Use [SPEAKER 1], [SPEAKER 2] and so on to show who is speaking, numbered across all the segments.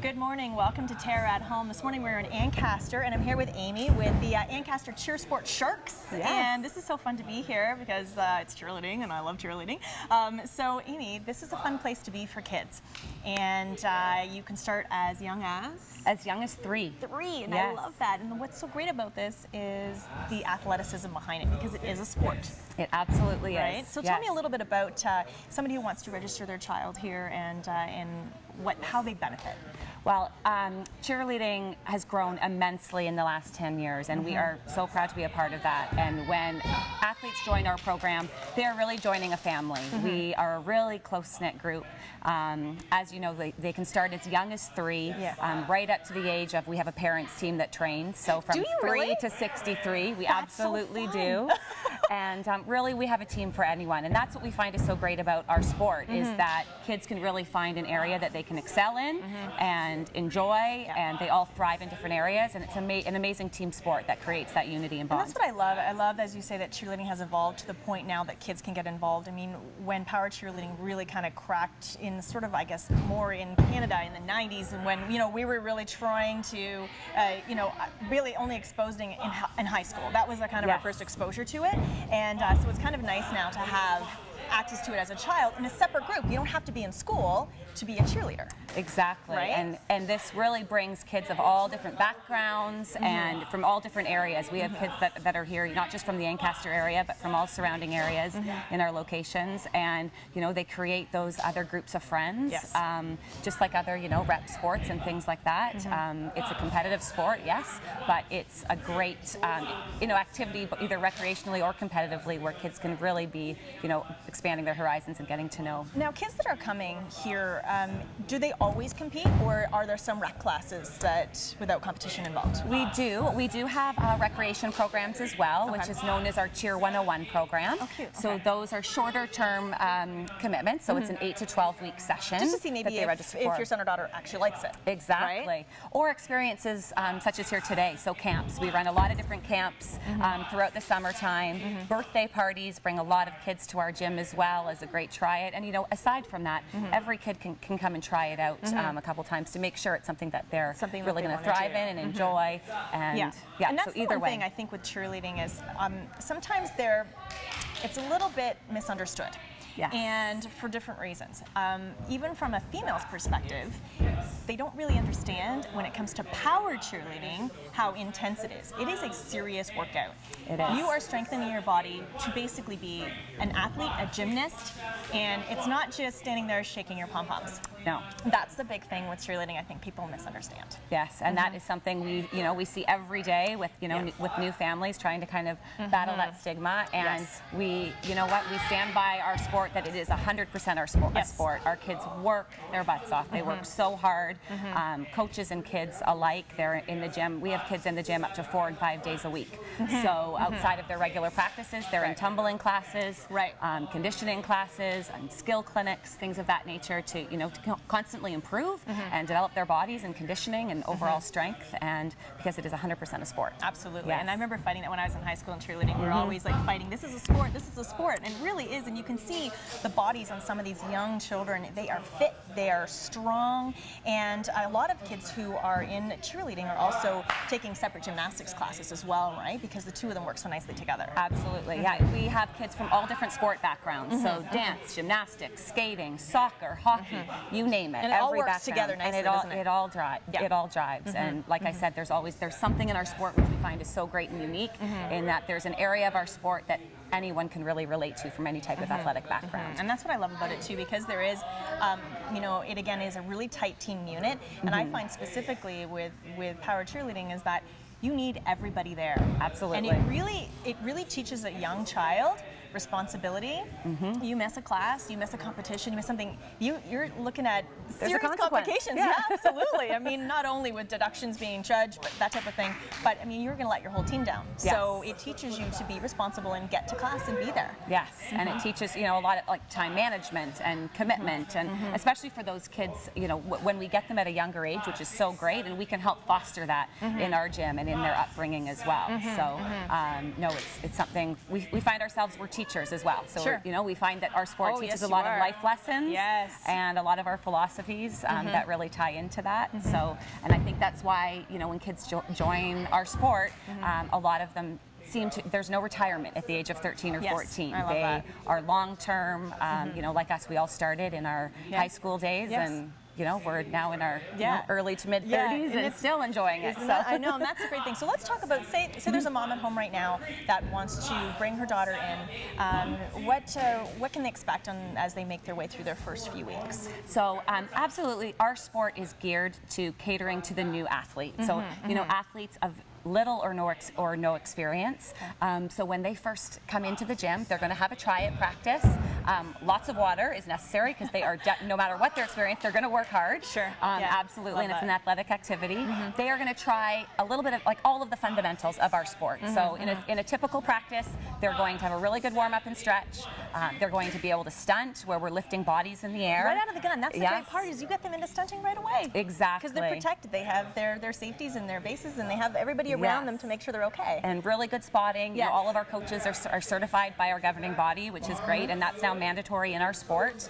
[SPEAKER 1] Good morning. Welcome to TERRA at Home. This morning we're in Ancaster, and I'm here with Amy with the Ancaster Cheer Sport Sharks.
[SPEAKER 2] Yes.
[SPEAKER 1] And this is so fun to be here because it's cheerleading, and I love cheerleading. So, Amy, this is a fun place to be for kids, and you can start as young as
[SPEAKER 2] 3.
[SPEAKER 1] 3, and
[SPEAKER 2] Yes.
[SPEAKER 1] I love that. And what's so great about this is the athleticism behind it, because it is a sport.
[SPEAKER 2] It absolutely
[SPEAKER 1] Right.
[SPEAKER 2] is.
[SPEAKER 1] So tell me a little bit about somebody who wants to register their child here and how they benefit.
[SPEAKER 2] Well, cheerleading has grown immensely in the last 10 years, and we are so proud to be a part of that. And when athletes join our program, they are really joining a family. We are a really close-knit group. As you know, they can start as young as 3, right up to the age of, we have a parents team that trains. So from 3
[SPEAKER 1] really?
[SPEAKER 2] to 63, we
[SPEAKER 1] That's
[SPEAKER 2] absolutely
[SPEAKER 1] so
[SPEAKER 2] do. And really, we have a team for anyone. And that's what we find is so great about our sport, is that kids can really find an area that they can excel in and enjoy, and they all thrive in different areas, and it's an amazing team sport that creates that unity and bond.
[SPEAKER 1] And that's what I love. I love, as you say, that cheerleading has evolved to the point now that kids can get involved. I mean, when power cheerleading really kind of cracked in sort of, I guess, more in Canada in the 90s, and when, you know, we were really trying to, really only exposing in high school. That was kind of our first exposure to it, and so it's kind of nice now to have access to it as a child in a separate group. You don't have to be in school to be a cheerleader.
[SPEAKER 2] Exactly,
[SPEAKER 1] right?
[SPEAKER 2] And this really brings kids of all different backgrounds and from all different areas. We have kids that are here not just from the Ancaster area, but from all surrounding areas in our locations, and you know, they create those other groups of friends, just like other, you know, rep sports and things like that. It's a competitive sport, yes, but it's a great activity, either recreationally or competitively, where kids can really be, you know, expanding their horizons and getting to know.
[SPEAKER 1] Now, kids that are coming here, do they always compete, or are there some rec classes that without competition involved?
[SPEAKER 2] We do have recreation programs as well, which is known as our Cheer 101 program.
[SPEAKER 1] Oh, cute.
[SPEAKER 2] So those are shorter term commitments, so it's an 8 to 12 week session.
[SPEAKER 1] Just to see maybe if your son or daughter actually likes it.
[SPEAKER 2] Exactly.
[SPEAKER 1] Right?
[SPEAKER 2] Or experiences such as here today, so camps. We run a lot of different camps throughout the summertime. Birthday parties bring a lot of kids to our gym as well as a great try it. And you know, aside from that, every kid can come and try it out a couple times to make sure it's something that they're really going to thrive in and enjoy. And
[SPEAKER 1] and that's
[SPEAKER 2] so either
[SPEAKER 1] the one thing I think with cheerleading is sometimes it's a little bit misunderstood.
[SPEAKER 2] Yes.
[SPEAKER 1] And for different reasons. Even from a female's perspective, they don't really understand when it comes to power cheerleading how intense it is. It is a serious workout.
[SPEAKER 2] It is.
[SPEAKER 1] You are strengthening your body to basically be an athlete, a gymnast, and it's not just standing there shaking your pom-poms.
[SPEAKER 2] No.
[SPEAKER 1] That's the big thing with cheerleading. I think people misunderstand.
[SPEAKER 2] Yes, and that is something we see every day with with new families trying to kind of battle that stigma. And we stand by our sport, that it is 100% our sport. A sport. Our kids work their butts off. They work so hard. Coaches and kids alike. They're in the gym. We have kids in the gym up to 4 and 5 days a week. So outside of their regular practices, they're in tumbling classes, conditioning classes, and skill clinics, things of that nature to to constantly improve and develop their bodies and conditioning and overall strength, and because it is 100% a sport.
[SPEAKER 1] Absolutely.
[SPEAKER 2] Yes.
[SPEAKER 1] And I remember fighting that when I was in high school in cheerleading. We were always like fighting, this is a sport, and it really is. And you can see the bodies on some of these young children. They are fit, they are strong, and a lot of kids who are in cheerleading are also taking separate gymnastics classes as well, right? Because the two of them work so nicely together.
[SPEAKER 2] Absolutely, yeah. We have kids from all different sport backgrounds, so dance, gymnastics, skating, soccer, hockey, you name it.
[SPEAKER 1] And it all works together nicely, doesn't it?
[SPEAKER 2] It all drives. And like I said, there's something in our sport which we find is so great and unique, in that there's an area of our sport that anyone can really relate to from any type of athletic background.
[SPEAKER 1] And that's what I love about it too, because there is, it again is a really tight team unit, and I find specifically with power cheerleading is that you need everybody there.
[SPEAKER 2] Absolutely.
[SPEAKER 1] And it really teaches a young child responsibility. You miss a class, you miss a competition, you miss something, you're looking at serious complications. Yeah, absolutely. I mean, not only with deductions being judged, but that type of thing, but I mean, you're going to let your whole team down.
[SPEAKER 2] Yes.
[SPEAKER 1] So it teaches you to be responsible and get to class and be there.
[SPEAKER 2] Yes, and it teaches a lot of like time management and commitment, and especially for those kids, when we get them at a younger age, which is so great, and we can help foster that in our gym and in their upbringing as well. So no, it's something we find ourselves, we're teaching teachers as well. So
[SPEAKER 1] Sure.
[SPEAKER 2] you know, we find that our sport teaches
[SPEAKER 1] yes,
[SPEAKER 2] a lot
[SPEAKER 1] you
[SPEAKER 2] of
[SPEAKER 1] are.
[SPEAKER 2] life lessons,
[SPEAKER 1] Yes.
[SPEAKER 2] and a lot of our philosophies that really tie into that. So, and I think that's why, you know, when kids join our sport, a lot of them seem to, there's no retirement at the age of 13 or 14.
[SPEAKER 1] I love
[SPEAKER 2] They
[SPEAKER 1] that.
[SPEAKER 2] are long-term, you know, like us, we all started in our high school days,
[SPEAKER 1] Yes.
[SPEAKER 2] and you know, we're now in our you know, early to mid 30s and still enjoying it. So.
[SPEAKER 1] I know, and that's a great thing. So let's talk about, say there's a mom at home right now that wants to bring her daughter in. What can they expect as they make their way through their first few weeks?
[SPEAKER 2] So absolutely, our sport is geared to catering to the new athlete. So you know, athletes of little or no experience. So when they first come into the gym, they're going to have a try-it practice. Lots of water is necessary because they are, no matter what their experience, they're going to work hard.
[SPEAKER 1] Sure.
[SPEAKER 2] Absolutely, and it's an athletic activity. They are going to try a little bit of like all of the fundamentals of our sport. So in a typical practice, they're going to have a really good warm-up and stretch. They're going to be able to stunt, where we're lifting bodies in the air.
[SPEAKER 1] Right out of the gun. That's the great part, is you get them into stunting right away.
[SPEAKER 2] Exactly.
[SPEAKER 1] Because they're protected. They have their safeties and their bases, and they have everybody around them to make sure they're okay.
[SPEAKER 2] And really good spotting. You know, all of our coaches are certified by our governing body, which is great, and that's now mandatory in our sport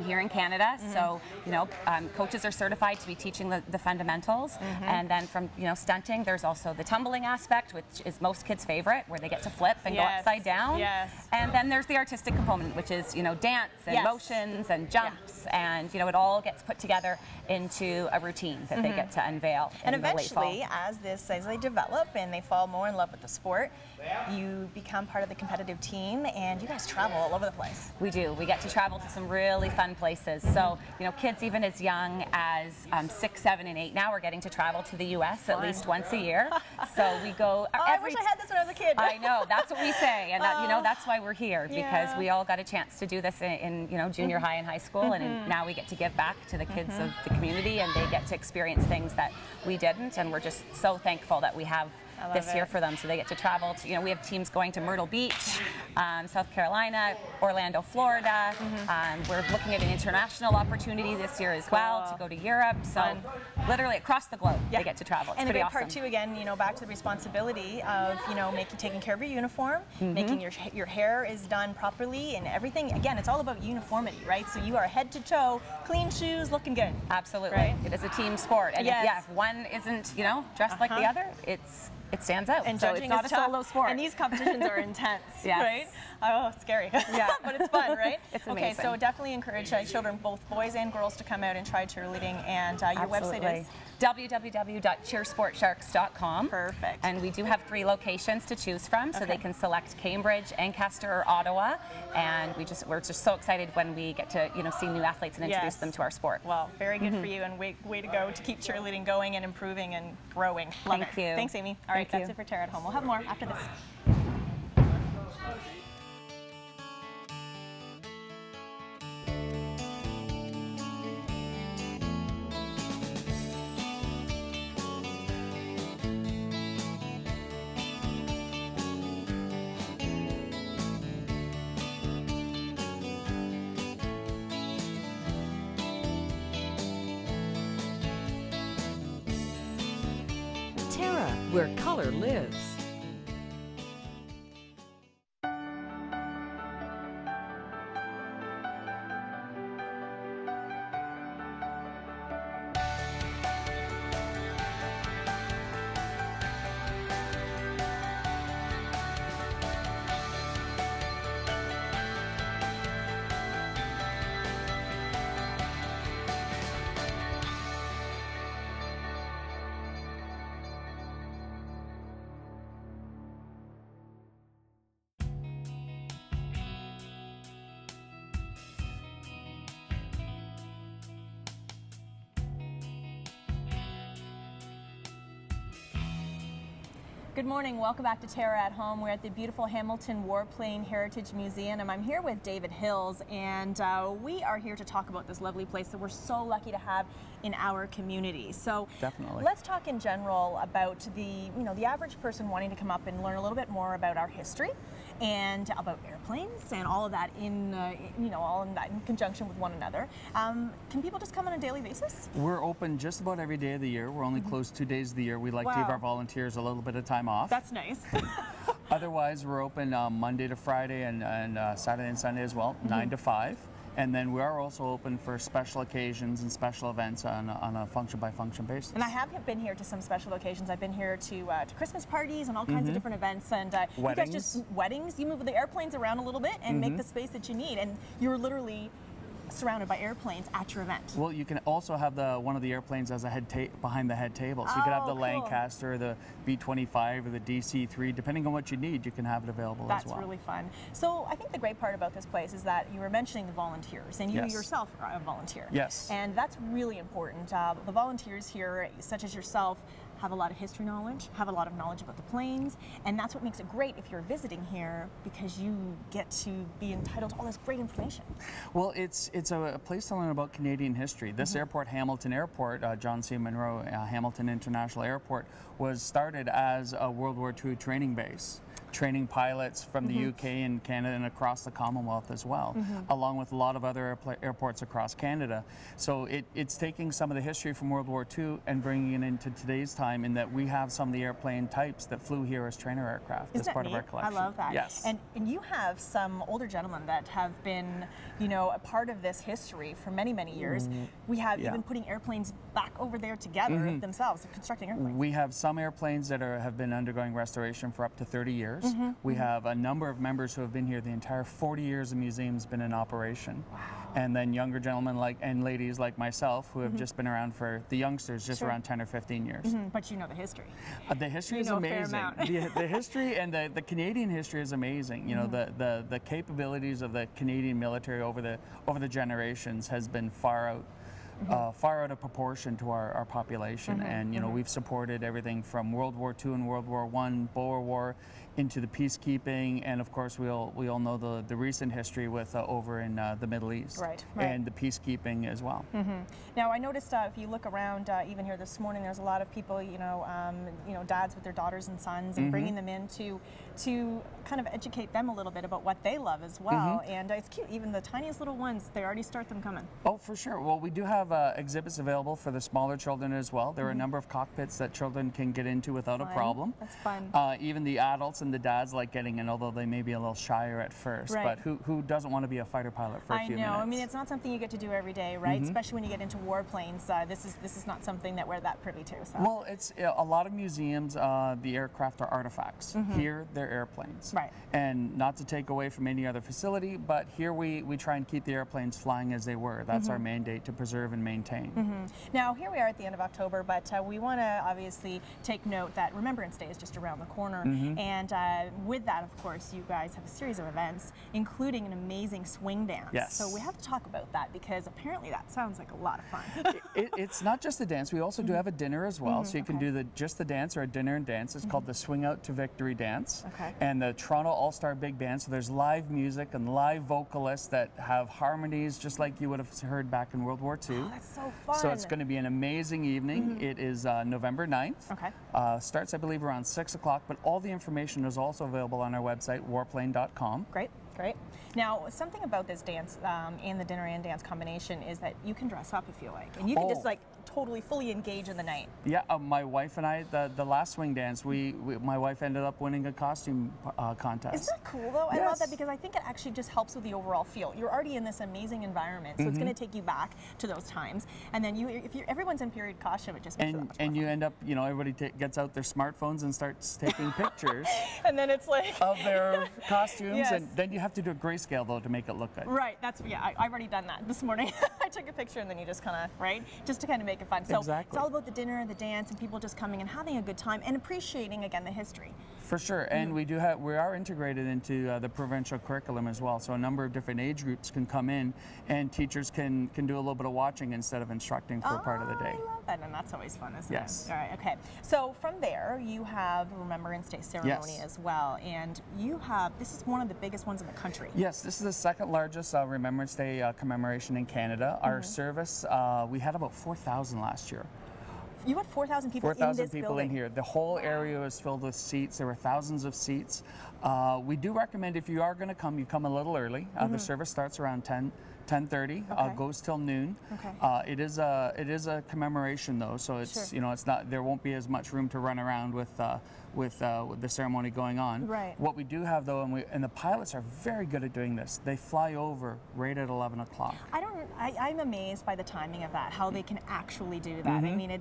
[SPEAKER 2] here in Canada. So, you know, coaches are certified to be teaching the fundamentals. And then from, you know, stunting, there's also the tumbling aspect, which is most kids' favorite, where they get to flip and go upside down. And then there's the artistic component, which is, you know, dance and motions and jumps, and, you know, it all gets put together into a routine that they get to unveil.
[SPEAKER 1] And eventually, as they develop and they fall more in love with the sport, you become part of the competitive team, and you guys travel all over the place.
[SPEAKER 2] We do. We get to travel to some really fun places. So, you know, kids even as young as 6, 7, and 8 now are getting to travel to the U.S. at least once a year. So we go.
[SPEAKER 1] I wish I had this when I was a kid.
[SPEAKER 2] I know. That's what we say, and that, you know, that's why we're here, because we all got a chance to do this in you know, junior high and high school, and now we get to give back to the kids of the community, and they get to experience things that we didn't, and we're just so thankful that we have this here for them, so they get to travel to, you know, we have teams going to Myrtle Beach, South Carolina, Orlando, Florida. We're looking at an international opportunity this year as well to go to Europe. So literally across the globe, they get to travel. It's
[SPEAKER 1] and the
[SPEAKER 2] pretty
[SPEAKER 1] big part too, again, you know, back to the responsibility of, you know, taking care of your uniform, making your hair is done properly, and everything. Again, it's all about uniformity, right? So you are head to toe, clean shoes, looking good.
[SPEAKER 2] Absolutely.
[SPEAKER 1] Right?
[SPEAKER 2] It is a team sport, and if one isn't, you know, dressed like the other, it stands out.
[SPEAKER 1] And
[SPEAKER 2] so
[SPEAKER 1] judging
[SPEAKER 2] it's not
[SPEAKER 1] is
[SPEAKER 2] a solo sport.
[SPEAKER 1] And these competitions are intense, right? Oh, it's scary. But it's fun, right?
[SPEAKER 2] It's amazing.
[SPEAKER 1] Okay, so definitely encourage children, both boys and girls, to come out and try cheerleading. And your website is
[SPEAKER 2] www.cheersportsharks.com.
[SPEAKER 1] Perfect.
[SPEAKER 2] And we do have 3 locations to choose from, so they can select Cambridge, Ancaster, or Ottawa. And we're just so excited when we get to, you know, see new athletes and introduce them to our sport.
[SPEAKER 1] Well, very good for you, and way to go to keep cheerleading going and improving and growing. Love it.
[SPEAKER 2] Thank you.
[SPEAKER 1] Thanks, Amy. All right, that's it for Terra at Home. We'll have more after this.
[SPEAKER 3] TERRA, where color lives.
[SPEAKER 1] Good morning, welcome back to TERRA at Home. We're at the beautiful Hamilton Warplane Heritage Museum, and I'm here with David Hills, and we are here to talk about this lovely place that we're so lucky to have in our community. So let's talk in general about the average person wanting to come up and learn a little bit more about our history and about airplanes and all of that all in conjunction with one another. Can people just come on a daily basis?
[SPEAKER 4] We're open just about every day of the year. We're only closed 2 days of the year. We like to give our volunteers a little bit of time off.
[SPEAKER 1] That's nice.
[SPEAKER 4] Otherwise, we're open Monday to Friday and Saturday and Sunday as well, 9 to 5. And then we are also open for special occasions and special events on a function-by-function basis.
[SPEAKER 1] And I have been here to some special occasions. I've been here to Christmas parties and all kinds of different events. And you guys just, weddings, you move the airplanes around a little bit and make the space that you need. And you're literally surrounded by airplanes at your event.
[SPEAKER 4] Well, you can also have one of the airplanes as a behind the head table. So you could have the
[SPEAKER 1] cool.
[SPEAKER 4] Lancaster, the B-25, or the DC-3. Depending on what you need, you can have it available as well.
[SPEAKER 1] That's really fun. So I think the great part about this place is that you were mentioning the volunteers, and you yourself are a volunteer.
[SPEAKER 4] Yes.
[SPEAKER 1] And that's really important. The volunteers here, such as yourself, have a lot of history knowledge, have a lot of knowledge about the planes, and that's what makes it great if you're visiting here, because you get to be entitled to all this great information.
[SPEAKER 4] Well, it's a place to learn about Canadian history. This airport, Hamilton Airport, John C. Munro Hamilton International Airport, was started as a World War II training base, training pilots from the UK and Canada and across the Commonwealth as well, along with a lot of other airports across Canada. So it's taking some of the history from World War II and bringing it into today's time, in that we have some of the airplane types that flew here as trainer aircraft as part of our collection.
[SPEAKER 1] I love that.
[SPEAKER 4] Yes.
[SPEAKER 1] And you have some older gentlemen that have been, you know, a part of this history for many, many years. We have even putting airplanes back over there together themselves, constructing airplanes.
[SPEAKER 4] We have some airplanes that have been undergoing restoration for up to 30 years. We have a number of members who have been here the entire 40 years the museum's been in operation. Wow. And then younger gentlemen and ladies like myself who have just been around for the youngsters just around 10 or 15 years.
[SPEAKER 1] But you know the history.
[SPEAKER 4] The history is amazing. The history and the Canadian history is amazing. You know, the capabilities of the Canadian military over the generations has been far out of proportion to our population. And you know, we've supported everything from World War II and World War I, Boer War, into the peacekeeping, and of course we all know the recent history with over in the Middle East, and the peacekeeping as well.
[SPEAKER 1] Now I noticed if you look around, even here this morning, there's a lot of people, you know, dads with their daughters and sons, and bringing them in to kind of educate them a little bit about what they love as well. And it's cute, even the tiniest little ones, they already start them coming.
[SPEAKER 4] Oh, for sure. Well, we do have exhibits available for the smaller children as well. There are a number of cockpits that children can get into without a problem.
[SPEAKER 1] That's fun.
[SPEAKER 4] Even the adults and the dads like getting in, although they may be a little shyer at first. But who doesn't want to be a fighter pilot for a few minutes?
[SPEAKER 1] I know. I mean, it's not something you get to do every day, right? Especially when you get into warplanes. This is not something that we're that privy to. So.
[SPEAKER 4] Well, it's a lot of museums. The aircraft are artifacts. Here, they're airplanes.
[SPEAKER 1] Right.
[SPEAKER 4] And not to take away from any other facility, but here we try and keep the airplanes flying as they were. That's our mandate, to preserve and maintain.
[SPEAKER 1] Now, here we are at the end of October, but we want to obviously take note that Remembrance Day is just around the corner. And with that, of course, you guys have a series of events, including an amazing swing dance.
[SPEAKER 4] Yes.
[SPEAKER 1] So we have to talk about that, because apparently that sounds like a lot of fun.
[SPEAKER 4] It's not just a dance. We also do have a dinner as well. So you can do just the dance or a dinner and dance. It's called the Swing Out to Victory Dance. And the Toronto All-Star Big Band. So there's live music and live vocalists that have harmonies just like you would have heard back in World War II.
[SPEAKER 1] Oh, that's so fun.
[SPEAKER 4] So it's going to be an amazing evening. It is November 9th. Starts, I believe, around 6 o'clock, but all the information is also available on our website, warplane.com.
[SPEAKER 1] Great. Great. Now, something about this dance and the dinner and dance combination is that you can dress up if you like, and you can just like totally fully engage in the night.
[SPEAKER 4] Yeah, my wife and I, the last swing dance, my wife ended up winning a costume contest.
[SPEAKER 1] Isn't that cool though?
[SPEAKER 4] Yes.
[SPEAKER 1] I love that, because I think it actually just helps with the overall feel. You're already in this amazing environment, so it's going to take you back to those times. And then if everyone's in period costume, it just makes it that much more fun.
[SPEAKER 4] You end up, you know, everybody gets out their smartphones and starts taking pictures.
[SPEAKER 1] And then it's like
[SPEAKER 4] of their costumes, and then you have to do a grayscale though to make it look good.
[SPEAKER 1] Right. I've already done that this morning. I took a picture, and then you just kind of just to kind of make it fun. So it's all about the dinner and the dance, and people just coming and having a good time and appreciating again the history. For sure. And we are integrated into the provincial curriculum as well. So a number of different age groups can come in, and teachers can do a little bit of watching instead of instructing for part of the day. I love that, and that's always fun, isn't it?
[SPEAKER 4] Yes.
[SPEAKER 1] All right. Okay. So from there, you have Remembrance Day ceremony as well, and this is one of the biggest ones in the country.
[SPEAKER 4] Yes, this is the second largest Remembrance Day commemoration in Canada. Our service, we had about 4,000 last year.
[SPEAKER 1] You had 4,000 people in this building?
[SPEAKER 4] 4,000 people in here. The whole area was filled with seats. There were thousands of seats. We do recommend, if you are going to come, you come a little early. The service starts around 10:30, goes till noon. It is a commemoration though, so it's you know, it's not, there won't be as much room to run around with with the ceremony going on.
[SPEAKER 1] Right.
[SPEAKER 4] What we do have though, and the pilots are very good at doing this, they fly over right at 11 o'clock.
[SPEAKER 1] I'm amazed by the timing of that, how they can actually do that. I mean,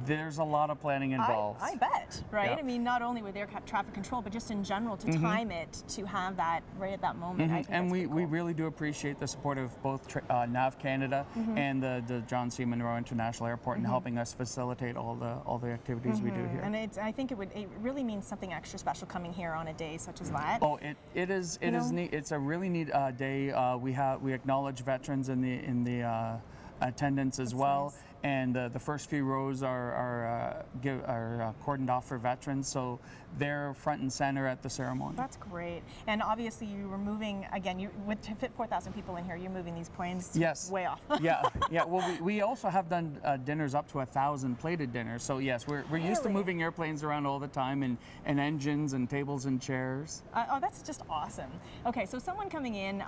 [SPEAKER 4] There's a lot of planning involved.
[SPEAKER 1] I bet, right?
[SPEAKER 4] Yeah.
[SPEAKER 1] I mean, not only with air traffic control, but just in general to time it to have that right at that moment. I think
[SPEAKER 4] And
[SPEAKER 1] that's
[SPEAKER 4] we
[SPEAKER 1] pretty cool.
[SPEAKER 4] really do appreciate the support of both NAV Canada and the John C. Munro International Airport in helping us facilitate all the activities we do here.
[SPEAKER 1] And I think it really means something extra special coming here on a day such as that.
[SPEAKER 4] Oh, it is neat. It's a really neat day. We acknowledge veterans in the attendance as well.
[SPEAKER 1] Nice.
[SPEAKER 4] And the first few rows are cordoned off for veterans, so they're front and center at the ceremony.
[SPEAKER 1] That's great. And obviously you were moving, again, to fit 4,000 people in here, you're moving these planes way off.
[SPEAKER 4] yeah. Well, we also have done dinners up to 1,000 plated dinners. So yes, we're used to moving airplanes around all the time, and engines and tables and chairs.
[SPEAKER 1] Oh, that's just awesome. Okay, so someone coming in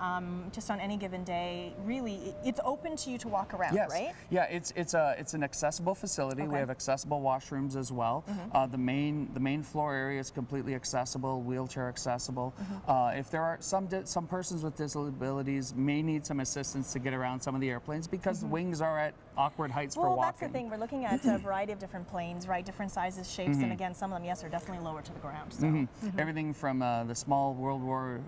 [SPEAKER 1] just on any given day, really, it's open to you to walk around, right?
[SPEAKER 4] Yeah, it's an accessible facility. We have accessible washrooms as well. The main floor area is completely accessible, wheelchair accessible. If there are some persons with disabilities may need some assistance to get around some of the airplanes because the wings are at awkward heights for walking.
[SPEAKER 1] Well, that's the thing. We're looking at a variety of different planes, right? Different sizes, shapes, and again, some of them, yes, are definitely lower to the ground. So.
[SPEAKER 4] Everything from the small World War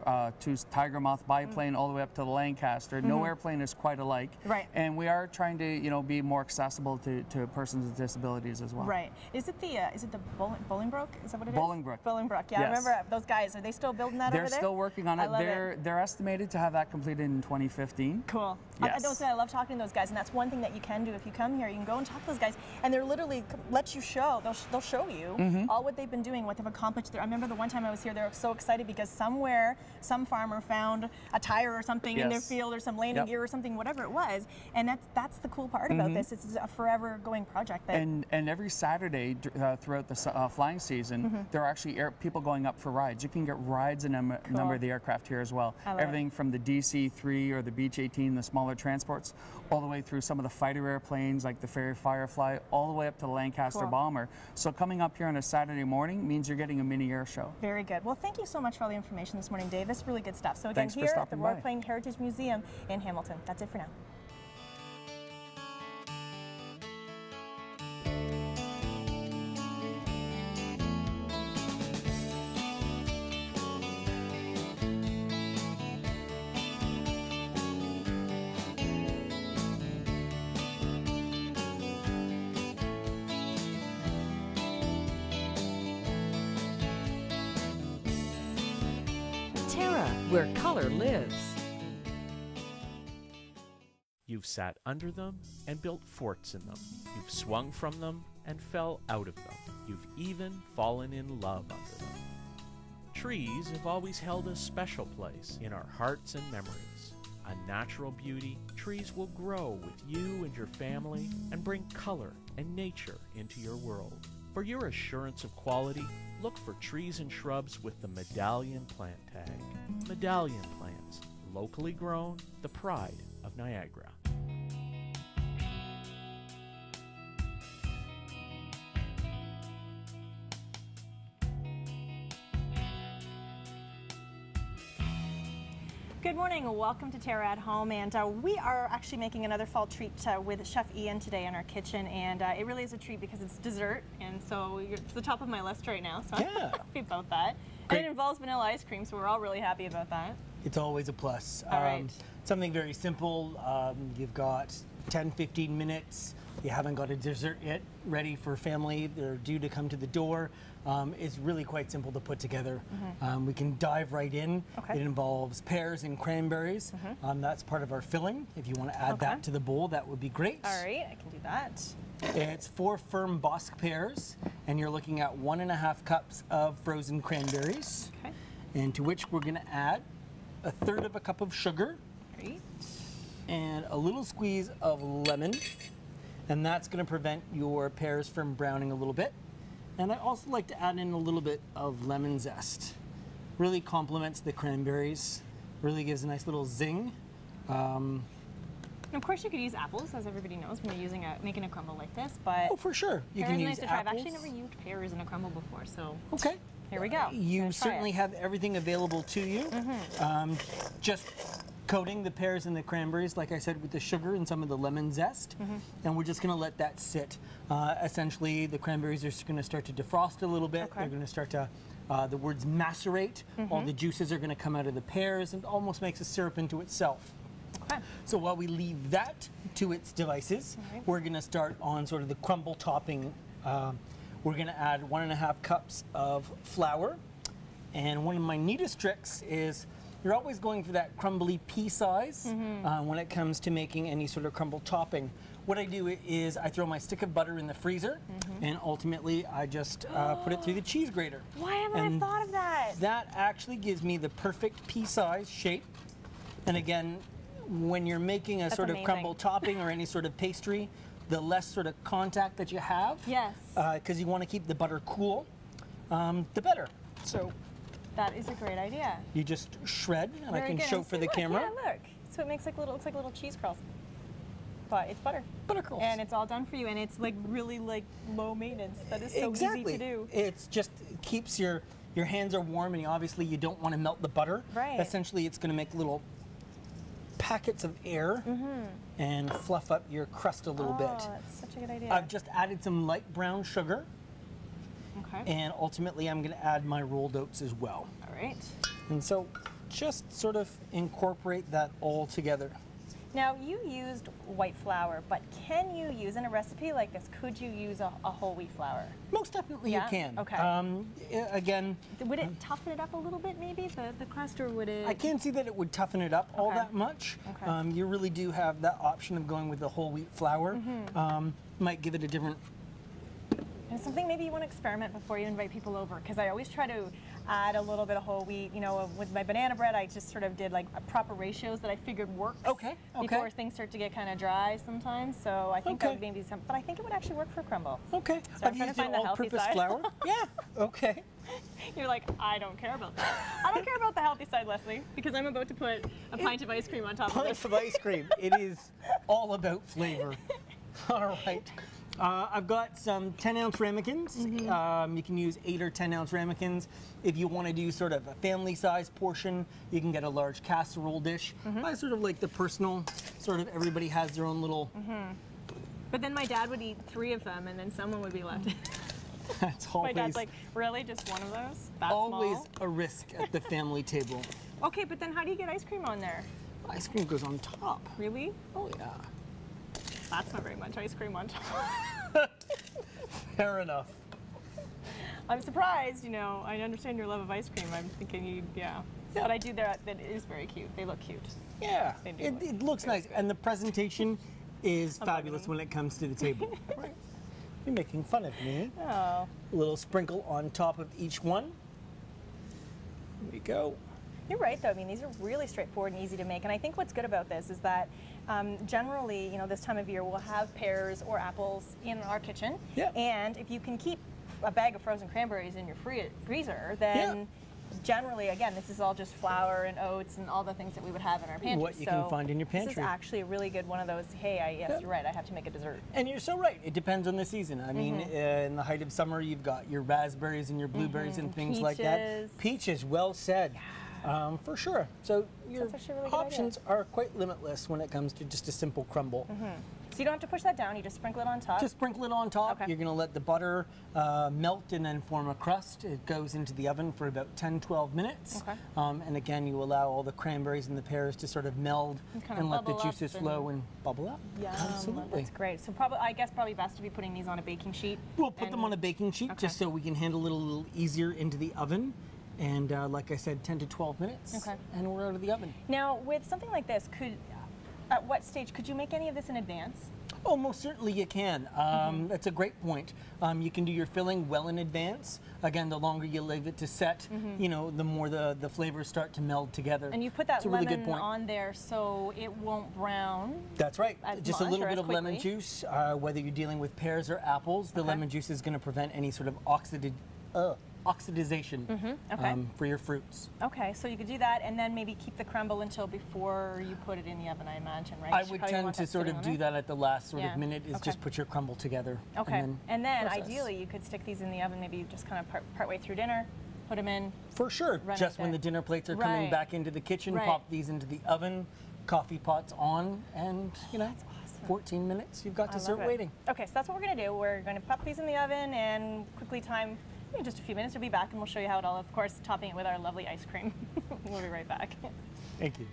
[SPEAKER 4] II Tiger Moth biplane all the way up to the Lancaster. No airplane is quite alike.
[SPEAKER 1] Right.
[SPEAKER 4] And we are trying to be more accessible to persons with disabilities as well.
[SPEAKER 1] Right. Is it the Bolingbroke? Is that what it is?
[SPEAKER 4] Bolingbroke.
[SPEAKER 1] Bolingbroke. Yeah,
[SPEAKER 4] Yes.
[SPEAKER 1] I remember those guys. Are they still building that over there?
[SPEAKER 4] They're still working on it. They're estimated to have that completed in 2015.
[SPEAKER 1] Cool.
[SPEAKER 4] Yes.
[SPEAKER 1] I love talking to those guys, and that's one thing that you can do if you come here. You can go and talk to those guys, and they're literally let you show. They'll show you all what they've been doing, what they've accomplished. I remember the one time I was here, they were so excited because somewhere some farmer found a tire or something in their field, or some landing gear or something, whatever it was. And that's the cool part about this. It's a forever going project.
[SPEAKER 4] And every Saturday throughout the flying season, there are actually people going up for rides. You can get rides in a number of the aircraft here as well. Everything from the DC-3 or the Beech 18, the smaller transports, all the way through some of the fighter airplanes like the Fairey Firefly, all the way up to the Lancaster bomber. So coming up here on a Saturday morning means you're getting a mini air show.
[SPEAKER 1] Very good. Well, thank you so much for all the information this morning, Dave. This really good stuff. So again,
[SPEAKER 4] Thanks for
[SPEAKER 1] here at the
[SPEAKER 4] stopping by.
[SPEAKER 1] Warplane Heritage Museum in Hamilton. That's it for now.
[SPEAKER 3] TERRA, where color lives.
[SPEAKER 5] You've sat under them and built forts in them. You've swung from them and fell out of them. You've even fallen in love under them. Trees have always held a special place in our hearts and memories. A natural beauty, trees will grow with you and your family and bring color and nature into your world. For your assurance of quality, look for trees and shrubs with the Medallion plant tag. Medallion plants, locally grown, the pride of Niagara.
[SPEAKER 1] Good morning, welcome to TERRA at Home, and we are actually making another fall treat with Chef Iain today in our kitchen, and it really is a treat because it's dessert, and so it's the top of my list right now, so I'm happy about that.
[SPEAKER 6] Great.
[SPEAKER 1] And it involves vanilla ice cream, so we're all really happy about that.
[SPEAKER 6] It's always a plus.
[SPEAKER 1] All right.
[SPEAKER 6] Something very simple. You've got 10-15 minutes. You haven't got a dessert yet ready for family. They're due to come to the door. It's really quite simple to put together. We can dive right in.
[SPEAKER 1] Okay.
[SPEAKER 6] It involves pears and cranberries. That's part of our filling. If you want to add that to the bowl, that would be great.
[SPEAKER 1] All right, I can do that.
[SPEAKER 6] It's 4 firm Bosque pears, and you're looking at 1.5 cups of frozen cranberries.
[SPEAKER 1] Okay.
[SPEAKER 6] And to which we're going to add 1/3 cup of sugar.
[SPEAKER 1] Great.
[SPEAKER 6] And a little squeeze of lemon, and that's going to prevent your pears from browning a little bit. And I also like to add in a little bit of lemon zest. Really complements the cranberries, really gives a nice little zing.
[SPEAKER 1] And of course, you could use apples, as everybody knows, when you're making a crumble like this. But
[SPEAKER 6] Oh, for sure. You
[SPEAKER 1] pears
[SPEAKER 6] can
[SPEAKER 1] are
[SPEAKER 6] use
[SPEAKER 1] nice to try. I've
[SPEAKER 6] apples.
[SPEAKER 1] actually never used pears in a crumble before, so
[SPEAKER 6] Okay.
[SPEAKER 1] here we go.
[SPEAKER 6] You
[SPEAKER 1] Gonna try
[SPEAKER 6] certainly
[SPEAKER 1] it.
[SPEAKER 6] have everything available to you. Just coating the pears and the cranberries, like I said, with the sugar and some of the lemon zest. And we're just going to let that sit. Essentially, the cranberries are going to start to defrost a little bit.
[SPEAKER 1] Okay.
[SPEAKER 6] They're going to start to, the words macerate. All the juices are going to come out of the pears and almost makes a syrup into itself.
[SPEAKER 1] Okay.
[SPEAKER 6] So while we leave that to its devices, we're going to start on sort of the crumble topping. We're going to add 1.5 cups of flour. And one of my neatest tricks is you're always going for that crumbly pea size when it comes to making any sort of crumble topping. What I do is I throw my stick of butter in the freezer, and ultimately I just put it through the cheese grater.
[SPEAKER 1] Why haven't I thought of that?
[SPEAKER 6] That actually gives me the perfect pea size shape. And again, when you're making a sort of
[SPEAKER 1] amazing.
[SPEAKER 6] crumble topping or any sort of pastry, the less sort of contact that you have,
[SPEAKER 1] Yes.
[SPEAKER 6] because you want to keep the butter cool, the better. So
[SPEAKER 1] That is a great idea.
[SPEAKER 6] you just shred, and I
[SPEAKER 1] Very
[SPEAKER 6] can
[SPEAKER 1] good.
[SPEAKER 6] show
[SPEAKER 1] And
[SPEAKER 6] for
[SPEAKER 1] see,
[SPEAKER 6] the
[SPEAKER 1] look,
[SPEAKER 6] camera.
[SPEAKER 1] Yeah, look. So it makes looks like little cheese curls. But it's butter.
[SPEAKER 6] Butter curls.
[SPEAKER 1] And it's all done for you, and it's like really like low maintenance. That is so
[SPEAKER 6] Exactly.
[SPEAKER 1] easy to do.
[SPEAKER 6] It's just it keeps your hands are warm, and obviously you don't want to melt the butter.
[SPEAKER 1] Right.
[SPEAKER 6] Essentially, it's going to make little packets of air and fluff up your crust a little bit.
[SPEAKER 1] Oh, that's such a good idea.
[SPEAKER 6] I've just added some light brown sugar,
[SPEAKER 1] Okay.
[SPEAKER 6] and ultimately I'm going to add my rolled oats as well.
[SPEAKER 1] All right.
[SPEAKER 6] And so just sort of incorporate that all together.
[SPEAKER 1] Now, you used white flour, but can you use, in a recipe like this, could you use a whole wheat flour?
[SPEAKER 6] Most definitely
[SPEAKER 1] Yeah?
[SPEAKER 6] you can.
[SPEAKER 1] Okay.
[SPEAKER 6] Again,
[SPEAKER 1] Would it toughen it up a little bit, maybe, the crust, or would it?
[SPEAKER 6] I can't see that it would toughen it up all
[SPEAKER 1] Okay.
[SPEAKER 6] that much.
[SPEAKER 1] Okay.
[SPEAKER 6] You really do have that option of going with the whole wheat flour. Might give it a different.
[SPEAKER 1] And something maybe you want to experiment before you invite people over, because I always try to add a little bit of whole wheat. You know, with my banana bread, I just sort of did like proper ratios that I figured worked.
[SPEAKER 6] Okay, okay.
[SPEAKER 1] Before things start to get kind of dry sometimes. So I think that
[SPEAKER 6] Okay.
[SPEAKER 1] would maybe some, but I think it would actually work for crumble.
[SPEAKER 6] Okay.
[SPEAKER 1] So I'm
[SPEAKER 6] I've
[SPEAKER 1] trying to
[SPEAKER 6] used
[SPEAKER 1] find the healthy
[SPEAKER 6] all-purpose
[SPEAKER 1] side.
[SPEAKER 6] flour. Yeah. Okay.
[SPEAKER 1] You're like, I don't care about that. I don't care about the healthy side, Leslie, because I'm about to put a pint of ice cream on top of
[SPEAKER 6] Pints
[SPEAKER 1] this.
[SPEAKER 6] of ice cream. It is all about flavor. All right. I've got some 10-ounce ramekins. You can use 8 or 10-ounce ramekins. If you want to do sort of a family-sized portion, you can get a large casserole dish. I sort of like the personal, sort of everybody has their own little.
[SPEAKER 1] But then my dad would eat 3 of them, and then someone would be left.
[SPEAKER 6] That's
[SPEAKER 1] My
[SPEAKER 6] always,
[SPEAKER 1] dad's like, really, just one of those? That's
[SPEAKER 6] always
[SPEAKER 1] small?
[SPEAKER 6] a risk at the family table.
[SPEAKER 1] Okay, but then how do you get ice cream on there?
[SPEAKER 6] Ice cream goes on top.
[SPEAKER 1] Really?
[SPEAKER 6] Oh yeah.
[SPEAKER 1] That's not very much ice cream on top.
[SPEAKER 6] Fair enough.
[SPEAKER 1] I'm surprised, you know, I understand your love of ice cream. I'm thinking you, yeah. But I do, that it is very cute. They look cute.
[SPEAKER 6] Yeah.
[SPEAKER 1] They do
[SPEAKER 6] It,
[SPEAKER 1] look
[SPEAKER 6] it looks
[SPEAKER 1] very
[SPEAKER 6] nice, and the presentation is fabulous when it comes to the table. Right. You're making fun of me.
[SPEAKER 1] Oh.
[SPEAKER 6] A little sprinkle on top of each one. There we go.
[SPEAKER 1] You're right, though. I mean, these are really straightforward and easy to make. And I think what's good about this is that generally, you know, this time of year, we'll have pears or apples in our kitchen.
[SPEAKER 6] Yeah.
[SPEAKER 1] And if you can keep a bag of frozen cranberries in your freezer, then generally, again, this is all just flour and oats and all the things that we would have in our pantry.
[SPEAKER 6] What you can find in your
[SPEAKER 1] This is
[SPEAKER 6] pantry.
[SPEAKER 1] actually a really good one of those, hey, yes, you're right, I have to make a dessert.
[SPEAKER 6] And you're so right. It depends on the season. I mean, in the height of summer, you've got your raspberries and your blueberries and things like that.
[SPEAKER 1] Peaches.
[SPEAKER 6] Peaches, well said. For sure. So your
[SPEAKER 1] That's actually a really good
[SPEAKER 6] options are quite limitless when it comes to just a simple crumble.
[SPEAKER 1] So you don't have to push that down, you just sprinkle it on top.
[SPEAKER 6] Just sprinkle it on top.
[SPEAKER 1] Okay.
[SPEAKER 6] You're going to let the butter melt and then form a crust. It goes into the oven for about 10-12 minutes.
[SPEAKER 1] Okay.
[SPEAKER 6] And again, you allow all the cranberries and the pears to sort of meld
[SPEAKER 1] kind
[SPEAKER 6] and
[SPEAKER 1] of
[SPEAKER 6] let the
[SPEAKER 1] bubble up
[SPEAKER 6] juices
[SPEAKER 1] and-
[SPEAKER 6] flow and bubble up.
[SPEAKER 1] Yum,
[SPEAKER 6] Absolutely.
[SPEAKER 1] that's great. So probably, I guess probably best to be putting these on a baking sheet.
[SPEAKER 6] We'll put them
[SPEAKER 1] and-
[SPEAKER 6] on a baking sheet
[SPEAKER 1] Okay.
[SPEAKER 6] just so we can handle it a little easier into the oven. And like I said, 10 to 12 minutes.
[SPEAKER 1] Okay.
[SPEAKER 6] And we're out of the oven.
[SPEAKER 1] Now, with something like this, at what stage, could you make any of this in advance?
[SPEAKER 6] Oh, most certainly you can. That's a great point. You can do your filling well in advance. Again, the longer you leave it to set, you know, the more the flavors start to meld together.
[SPEAKER 1] And you put that
[SPEAKER 6] It's a really
[SPEAKER 1] lemon
[SPEAKER 6] good point.
[SPEAKER 1] on there so it won't brown.
[SPEAKER 6] That's right.
[SPEAKER 1] as
[SPEAKER 6] Just a
[SPEAKER 1] much
[SPEAKER 6] little
[SPEAKER 1] or
[SPEAKER 6] bit
[SPEAKER 1] as
[SPEAKER 6] of lemon
[SPEAKER 1] quickly.
[SPEAKER 6] juice, whether you're dealing with pears or apples, the lemon juice is going to prevent any sort of oxidization
[SPEAKER 1] Okay.
[SPEAKER 6] for your fruits.
[SPEAKER 1] Okay, so you could do that and then maybe keep the crumble until before you put it in the oven, I imagine, right?
[SPEAKER 6] I
[SPEAKER 1] You
[SPEAKER 6] would
[SPEAKER 1] probably
[SPEAKER 6] tend
[SPEAKER 1] want
[SPEAKER 6] to
[SPEAKER 1] that
[SPEAKER 6] sort
[SPEAKER 1] sitting
[SPEAKER 6] of
[SPEAKER 1] on
[SPEAKER 6] do
[SPEAKER 1] there.
[SPEAKER 6] that at the last sort
[SPEAKER 1] Yeah.
[SPEAKER 6] of minute, is
[SPEAKER 1] Okay.
[SPEAKER 6] just put your crumble together.
[SPEAKER 1] Okay, and then
[SPEAKER 6] process.
[SPEAKER 1] ideally you could stick these in the oven maybe just kind of partway through dinner, put them in.
[SPEAKER 6] For sure,
[SPEAKER 1] Run
[SPEAKER 6] just
[SPEAKER 1] it
[SPEAKER 6] when
[SPEAKER 1] there.
[SPEAKER 6] the dinner plates are coming
[SPEAKER 1] Right.
[SPEAKER 6] back into the kitchen,
[SPEAKER 1] Right.
[SPEAKER 6] pop these into the oven, coffee pots on, and you know,
[SPEAKER 1] That's awesome.
[SPEAKER 6] 14 minutes, you've got
[SPEAKER 1] I love
[SPEAKER 6] dessert
[SPEAKER 1] it.
[SPEAKER 6] waiting.
[SPEAKER 1] Okay, so that's what we're gonna do. We're gonna pop these in the oven and quickly time, just a few minutes, we'll be back and we'll show you how it all, of course, topping it with our lovely ice cream. We'll be right back.
[SPEAKER 6] Thank you.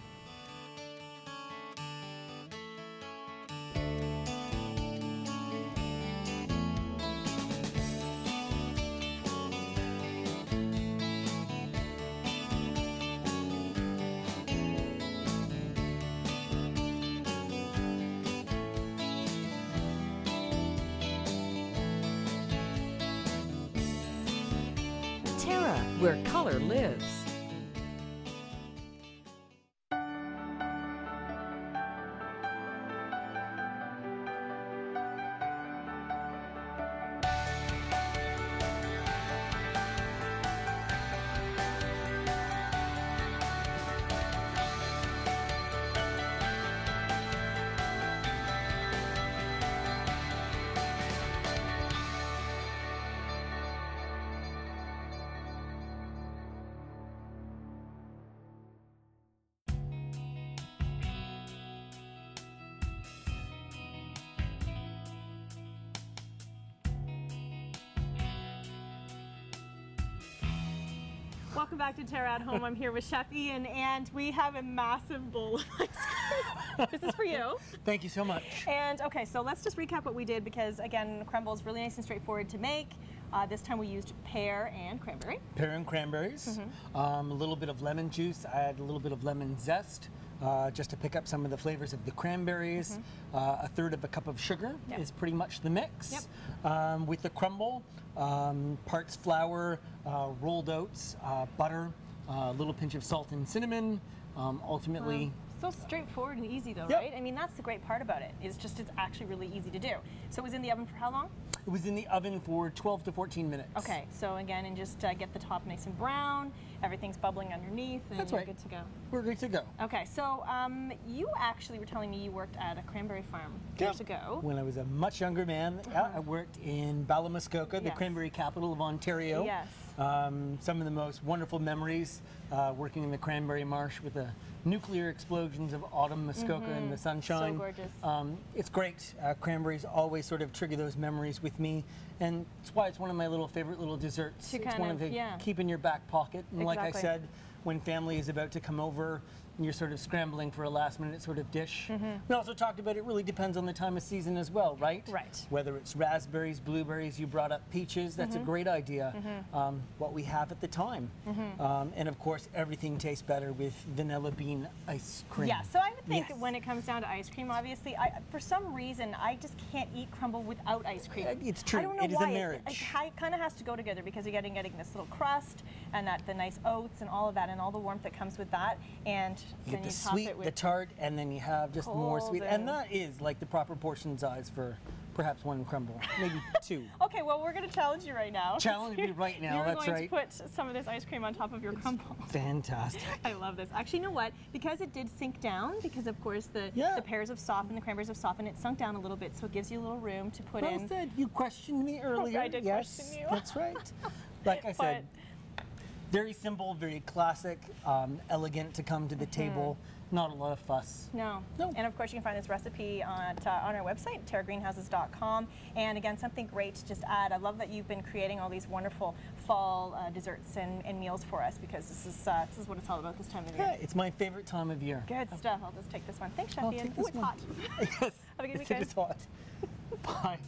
[SPEAKER 3] Terra, where color lives.
[SPEAKER 1] Welcome back to Terra at Home. I'm here with Chef Iain and we have a massive bowl of ice cream. This is for you.
[SPEAKER 6] Thank you so much.
[SPEAKER 1] And okay, so let's just recap what we did because again, crumble is really nice and straightforward to make. This time we used pear and cranberry.
[SPEAKER 6] Pear and cranberries, a little bit of lemon juice. I add a little bit of lemon zest just to pick up some of the flavors of the cranberries. A third of a cup of sugar is pretty much the mix. With the crumble, parts flour, rolled oats, butter, a little pinch of salt and cinnamon. Ultimately,
[SPEAKER 1] So straightforward and easy though,
[SPEAKER 6] Yep.
[SPEAKER 1] right? I mean, that's the great part about it. It's actually really easy to do. So it was in the oven for how long?
[SPEAKER 6] it was in the oven for 12 to 14 minutes.
[SPEAKER 1] Okay, so again, and just get the top nice and brown, everything's bubbling underneath, and
[SPEAKER 6] That's
[SPEAKER 1] you're
[SPEAKER 6] right.
[SPEAKER 1] good to go.
[SPEAKER 6] We're good to go.
[SPEAKER 1] Okay, so you actually were telling me you worked at a cranberry farm years ago.
[SPEAKER 6] When I was a much younger man, I worked in Ballamaskoka, the
[SPEAKER 1] Yes.
[SPEAKER 6] cranberry capital of Ontario.
[SPEAKER 1] Yes.
[SPEAKER 6] Some of the most wonderful memories working in the cranberry marsh with the nuclear explosions of autumn Muskoka and the sunshine.
[SPEAKER 1] So gorgeous.
[SPEAKER 6] It's great. Cranberries always sort of trigger those memories with me, and that's why it's one of my favorite little desserts.
[SPEAKER 1] To
[SPEAKER 6] It's
[SPEAKER 1] kind
[SPEAKER 6] one
[SPEAKER 1] of,
[SPEAKER 6] the
[SPEAKER 1] yeah.
[SPEAKER 6] keep in your back pocket. And like I
[SPEAKER 1] Exactly.
[SPEAKER 6] said, when family is about to come over and you're sort of scrambling for a last minute sort of dish. We also talked about it really depends on the time of season as well, right?
[SPEAKER 1] Right.
[SPEAKER 6] Whether it's raspberries, blueberries, you brought up peaches, that's a great idea. What we have at the time. And of course, everything tastes better with vanilla bean ice cream.
[SPEAKER 1] Yeah, so I would think
[SPEAKER 6] Yes.
[SPEAKER 1] when it comes down to ice cream, obviously, for some reason, I just can't eat crumble without ice cream.
[SPEAKER 6] It's true.
[SPEAKER 1] I don't know
[SPEAKER 6] It is a
[SPEAKER 1] why.
[SPEAKER 6] marriage.
[SPEAKER 1] It kind of has to go together because you're getting this little crust and the nice oats and all of that and all the warmth that comes with that. And
[SPEAKER 6] You
[SPEAKER 1] then
[SPEAKER 6] get the
[SPEAKER 1] you top
[SPEAKER 6] sweet,
[SPEAKER 1] it with
[SPEAKER 6] the tart, and then you have just more
[SPEAKER 1] cold
[SPEAKER 6] sweet.
[SPEAKER 1] and-
[SPEAKER 6] And that is like the proper portion size for perhaps one crumble, maybe two.
[SPEAKER 1] Okay, well, we're going to challenge you right now.
[SPEAKER 6] Challenge me right now,
[SPEAKER 1] You're
[SPEAKER 6] that's
[SPEAKER 1] going
[SPEAKER 6] right.
[SPEAKER 1] to put some of this ice cream on top of your crumble.
[SPEAKER 6] Fantastic.
[SPEAKER 1] I love this. Actually, you know what? Because it did sink down, because of course the pears have softened, the cranberries have softened, it sunk down a little bit, so it gives you a little room to put
[SPEAKER 6] Well
[SPEAKER 1] in.
[SPEAKER 6] said. You questioned me earlier.
[SPEAKER 1] I did
[SPEAKER 6] yes,
[SPEAKER 1] question you.
[SPEAKER 6] That's right. Like I said, very simple, very classic, elegant to come to the table. Not a lot of fuss.
[SPEAKER 1] No.
[SPEAKER 6] No.
[SPEAKER 1] And of course, you can find this recipe on our website, terragreenhouses.com. And again, something great to just add. I love that you've been creating all these wonderful fall desserts and meals for us because this is what it's all about this time of year.
[SPEAKER 6] Yeah, it's my favorite time of year.
[SPEAKER 1] Good stuff. I'll just take this one. Thanks, Chef
[SPEAKER 6] I'll
[SPEAKER 1] Iain.
[SPEAKER 6] take this
[SPEAKER 1] Ooh, it's
[SPEAKER 6] one.
[SPEAKER 1] hot.
[SPEAKER 6] Yes.
[SPEAKER 1] Have a good
[SPEAKER 6] It
[SPEAKER 1] weekend.
[SPEAKER 6] is hot. Bye.